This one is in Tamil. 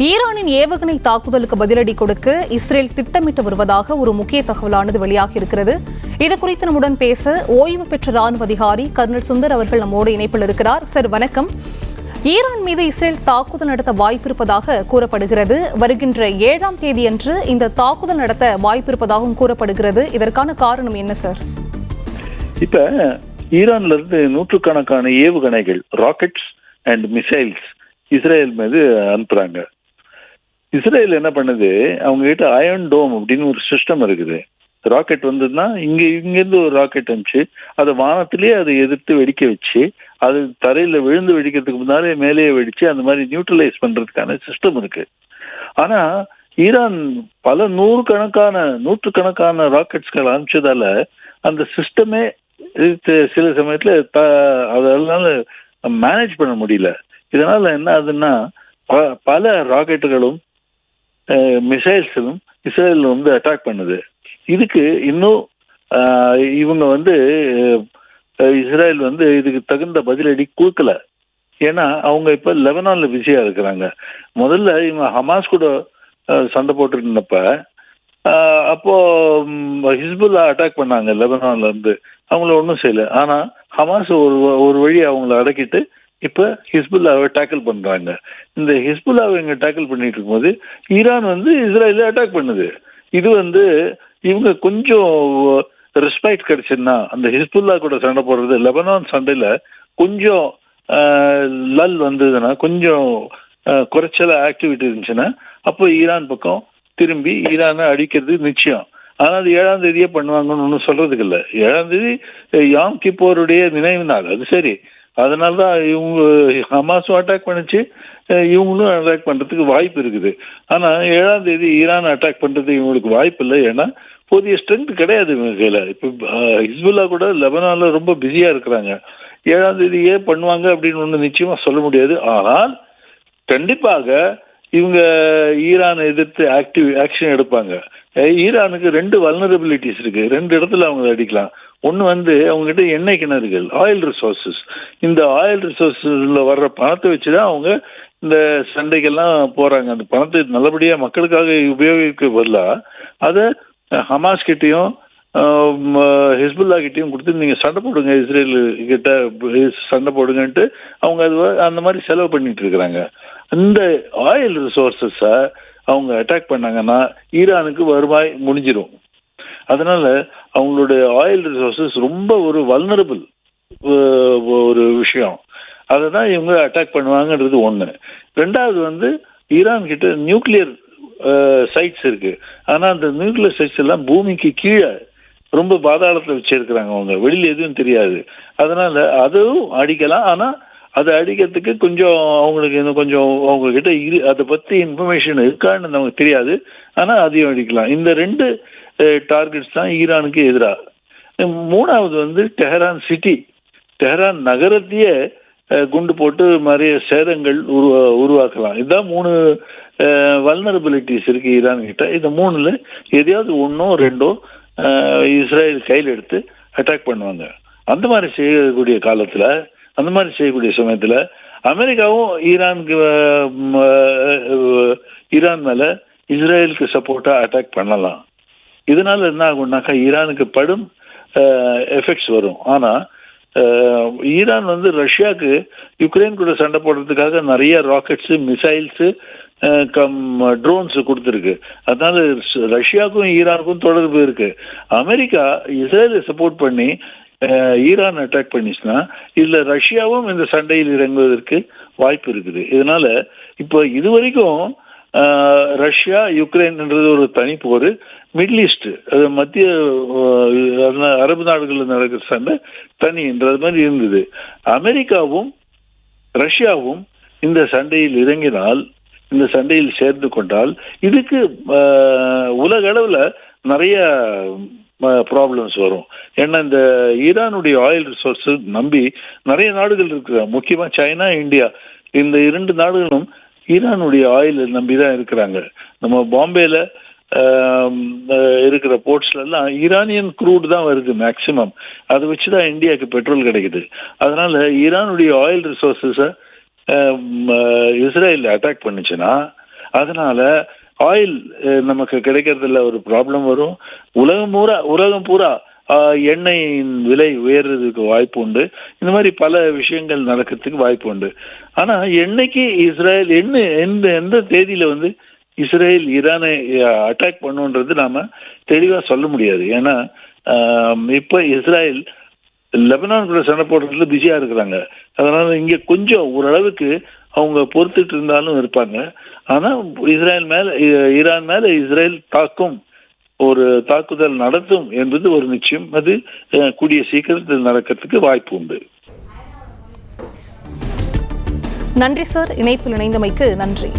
ஈரானின் ஏவுகணை தாக்குதலுக்கு பதிலடி கொடுக்க இஸ்ரேல் திட்டமிட்டு வருவதாக ஒரு முக்கிய தகவலானது வெளியாகி இருக்கிறது. இது குறித்து நம்முடன் பேச ஓய்வு பெற்ற ராணுவ அதிகாரி கர்னல் சுந்தர் அவர்கள் நம்மோடு இணைப்பில் இருக்கிறார். சார் வணக்கம். ஈரான் மீது இஸ்ரேல் தாக்குதல் நடத்த வாய்ப்பிருப்பதாக கூறப்படுகிறது. வருகின்ற 7ஆம் தேதியன்று இந்த தாக்குதல் நடத்த வாய்ப்பிருப்பதாகவும் கூறப்படுகிறது. இதற்கான காரணம் என்ன சார்? இப்ப ஈரான்ல இருந்து நூற்றுக்கணக்கான ஏவுகணைகள், ராக்கெட்ஸ் அண்ட் மிசைல்ஸ் இஸ்ரேல் மீது அனுப்புறாங்க. இஸ்ரேல் என்ன பண்ணுது, அவங்க கிட்ட அயர்ன் டோம் அப்படின்னு ஒரு சிஸ்டம் இருக்குது. ராக்கெட் வந்ததுன்னா இங்கிருந்து ஒரு ராக்கெட் அனுப்பிச்சு அதை வானத்திலேயே அதை எதிர்த்து வெடிக்க வச்சு அது தரையில விழுந்து வெடிக்கிறதுக்கு முன்னாலே மேலேயே வெடிச்சு அந்த மாதிரி நியூட்ரலைஸ் பண்றதுக்கான சிஸ்டம் இருக்கு. ஆனா ஈரான் பல நூற்றுக்கணக்கான ராக்கெட்ஸ்கள் அனுப்பிச்சதால அந்த சிஸ்டமே சில சமயத்துல அதனால மேனேஜ் பண்ண முடியல. இதனால என்ன ஆகுதுன்னா பல ராக்கெட்டுகளும் மிசைல்ஸும் இஸ்ரேல் அட்டாக் பண்ணுது. இதுக்கு இன்னும் இவங்க இஸ்ரேல் இதுக்கு தகுந்த பதிலடி கொடுக்கல. ஏன்னா அவங்க இப்ப லெபனான்ல பிஸியா இருக்கிறாங்க. முதல்ல இவங்க ஹமாஸ் கூட சண்டை போட்டு இருந்தப்ப அப்போ ஹிஸ்புல்லா அட்டாக் பண்ணாங்க லெபனான்ல இருந்து. அவங்கள ஒன்றும் செய்யல. ஆனா ஹமாஸ் ஒரு வழி அவங்கள அடக்கிட்டு இப்ப ஹிஸ்புல்லாவை டேக்கிள் பண்றாங்க. இந்த ஹிஸ்புல்லாவை இங்க டேக்கிள் பண்ணிட்டு இருக்கும்போது ஈரான் இஸ்ரேல அட்டாக் பண்ணுது. இது இவங்க கொஞ்சம் ரெஸ்பெக்ட் கிடைச்சுன்னா அந்த ஹிஸ்புல்லா கூட சண்டை போடுறது, லெபனான் சண்டையில கொஞ்சம் லல் வந்ததுன்னா, கொஞ்சம் குறைச்சல ஆக்டிவிட்டி இருந்துச்சுன்னா அப்போ ஈரான் பக்கம் திரும்பி ஈரானை அடிக்கிறது நிச்சயம். ஆனா அது 7ஆம் தேதியே பண்ணுவாங்கன்னு ஒன்றும் சொல்றதுக்கு இல்லை. 7ஆம் தேதி யாம் கிப்போருடைய நினைவு நாள், அது சரி. அதனாலதான் இவங்க ஹமாஸும் அட்டாக் பண்ணிச்சு, இவங்களும் அட்டாக் பண்றதுக்கு வாய்ப்பு இருக்குது. ஆனா 7ஆம் தேதி ஈரான் அட்டாக் பண்றதுக்கு இவங்களுக்கு வாய்ப்பு இல்லை. ஏன்னா போதிய ஸ்ட்ரென்த் கிடையாது இவங்க கையில. இப்ப ஹிஸ்புல்லா கூட லெபனான்ல ரொம்ப பிஸியா இருக்கிறாங்க. 7ஆம் தேதியே பண்ணுவாங்க அப்படின்னு ஒண்ணு நிச்சயமா சொல்ல முடியாது. ஆனால் கண்டிப்பாக இவங்க ஈரானை எதிர்த்து ஆக்ஷன் எடுப்பாங்க. ஈரானுக்கு 2 வல்னரபிலிட்டிஸ் இருக்கு. 2 இடத்துல அவங்க அடிக்கலாம். ஒன்று அவங்க கிட்ட எண்ணெய் கிணறுகள், ஆயில் ரிசோர்சஸ். இந்த ஆயில் ரிசோர்ஸஸ்ல வர்ற பணத்தை வச்சுதான் அவங்க இந்த சண்டைக்கெல்லாம் போறாங்க. அந்த பணத்தை நல்லபடியா மக்களுக்காக உபயோகிக்க பதிலா அதை ஹமாஸ் கிட்டையும் ஹிஸ்புல்லா கிட்டையும் கொடுத்து நீங்க சண்டை போடுங்க, இஸ்ரேல் கிட்ட சண்டை போடுங்கன்ட்டு அவங்க அந்த மாதிரி செலவு பண்ணிட்டு இருக்கிறாங்க. இந்த ஆயில் ரிசோர்சஸ அவங்க அட்டாக் பண்ணாங்கன்னா ஈரானுக்கு வருவாய் முடிஞ்சிடும். அதனால அவங்களுடைய ஆயில் ரிசோர்சஸ் ரொம்ப ஒரு வல்னரபிள் ஒரு விஷயம். அதை தான் இவங்க அட்டாக் பண்ணுவாங்கன்றது ஒண்ணு. ரெண்டாவது ஈரான் கிட்ட நியூக்ளியர் சைட்ஸ் இருக்கு. ஆனா அந்த நியூக்ளியர் சைட்ஸ் எல்லாம் பூமிக்கு கீழே ரொம்ப பாதாளத்துல வச்சிருக்கிறாங்க. அவங்க வெளியில எதுவும் தெரியாது. அதனால அதுவும் அடிக்கலாம். ஆனா அதை அடிக்கிறதுக்கு கொஞ்சம் அவங்களுக்கு இன்னும் கொஞ்சம் அவங்க கிட்ட அதை பத்தி இன்ஃபர்மேஷன் இருக்கான்னு நமக்கு தெரியாது. ஆனா அதையும் அடிக்கலாம். இந்த 2 டார்கெட்ஸ் தான் ஈரானுக்கு எதிராக. 3வது டெஹரான் சிட்டி, டெஹரான் நகரத்தையே குண்டு போட்டு நிறைய சேதங்கள் உருவாக்கலாம். இதுதான் 3 வல்னரபிலிட்டிஸ் இருக்கு ஈரான் கிட்ட. இந்த 3ல எதையாவது 1ஓ 2ஓ இஸ்ரேல் கையில் எடுத்து அட்டாக் பண்ணுவாங்க. அந்த மாதிரி செய்யக்கூடிய காலத்துல, அந்த மாதிரி செய்யக்கூடிய சமயத்துல அமெரிக்காவும் ஈரான் மேல இஸ்ரேலுக்கு சப்போர்ட்டா அட்டாக் பண்ணலாம். இதனால என்ன ஆகும்னாக்கா ஈரானுக்கு படும் எஃபெக்ட்ஸ் வரும். ஆனா ஈரான் ரஷ்யாவுக்கு யுக்ரைன் கூட சண்டை போடுறதுக்காக நிறைய ராக்கெட்ஸ், மிசைல்ஸ், ட்ரோன்ஸ் கொடுத்துருக்கு. அதனால ரஷ்யாவுக்கும் ஈரானுக்கும் தொடர்பு இருக்கு. அமெரிக்கா இஸ்ரேலை சப்போர்ட் பண்ணி ஈரான் அட்டாக் பண்ணிச்சுன்னா இதுல ரஷ்யாவும் இந்த சண்டையில் இறங்குவதற்கு வாய்ப்பு இருக்குது. இதனால இப்போ இதுவரைக்கும் ரஷ்யா யுக்ரைன்ன்றது ஒரு தனி போர். மிடில் ஈஸ்ட், மத்திய அரபு நாடுகளில் நடக்கிற சண்டை தனின்றது மாதிரி இருந்தது. அமெரிக்காவும் ரஷ்யாவும் இந்த சண்டையில் இறங்கினால், இந்த சண்டையில் சேர்ந்து கொண்டால் இதுக்கு உலக அளவுல நிறைய ப்ராப்ளம்ஸ் வரும். ஏன்னா இந்த ஈரானுடைய ஆயில் ரிசோர்ஸ் நம்பி நிறைய நாடுகள் இருக்கு. முக்கியமா சைனா, இந்தியா, இந்த 2 நாடுகளும் ஈரானுடைய ஆயில் நம்பிதான் இருக்கிறாங்க. நம்ம பாம்பேல இருக்கிற போர்ட்ஸ்ல எல்லாம் ஈரானியன் க்ரூட் தான் வருது மேக்சிமம். அதை வச்சுதான் இந்தியாவுக்கு பெட்ரோல் கிடைக்குது. அதனால ஈரானுடைய ஆயில் ரிசோர்ஸஸ இஸ்ரேல் அட்டாக் பண்ணுச்சுன்னா அதனால ஆயில் நமக்கு கிடைக்கிறதுல ஒரு ப்ராப்ளம் வரும். உலகம் பூரா எண்ணெயின் விலை உயர்றதுக்கு வாய்ப்பு உண்டு. இந்த மாதிரி பல விஷயங்கள் நடக்கிறதுக்கு வாய்ப்பு உண்டு. ஆனா என்னைக்கு இஸ்ரேல் எந்த தேதியில இஸ்ரேல் ஈரானை அட்டாக் பண்ணுன்றது நாம தெளிவா சொல்ல முடியாது. ஏன்னா இப்ப இஸ்ரேல் லெபனான் கூட சண்டை போடுறதுல பிஸியா இருக்கிறாங்க. அதனால இங்க கொஞ்சம் ஓரளவுக்கு அவங்க பொறுத்துட்டு இருந்தாலும் இருப்பாங்க. ஆனா ஈரான் மேல இஸ்ரேல் ஒரு தாக்குதல் நடத்தும் என்பது ஒரு நிச்சயம். அது கூடிய சீக்கிரத்தில் நடக்கிறதுக்கு வாய்ப்பு உண்டு. நன்றி சார், இணைப்பில் இணைந்தமைக்கு நன்றி.